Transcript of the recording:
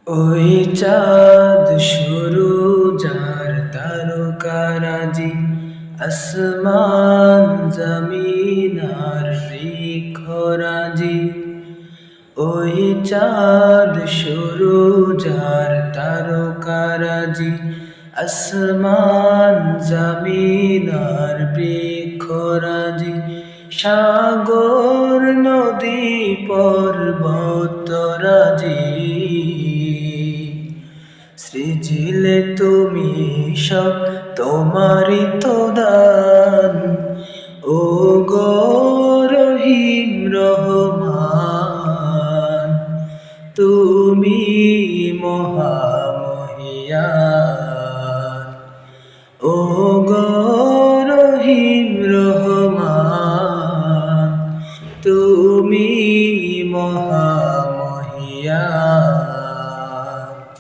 ওই চাঁদ শুরু যার তারকারাজি, আসমান জমিন আর বৃক্ষরাজি। ওই চাঁদ শুরু যার তারকারাজি, আসমান জমিন আর বৃক্ষরাজি। সাগর নদী পর্বতরাজি, সৃজিলে তুমি সব তোমারই তো দান। ও গো রহিম রহমান, তুমি মহান।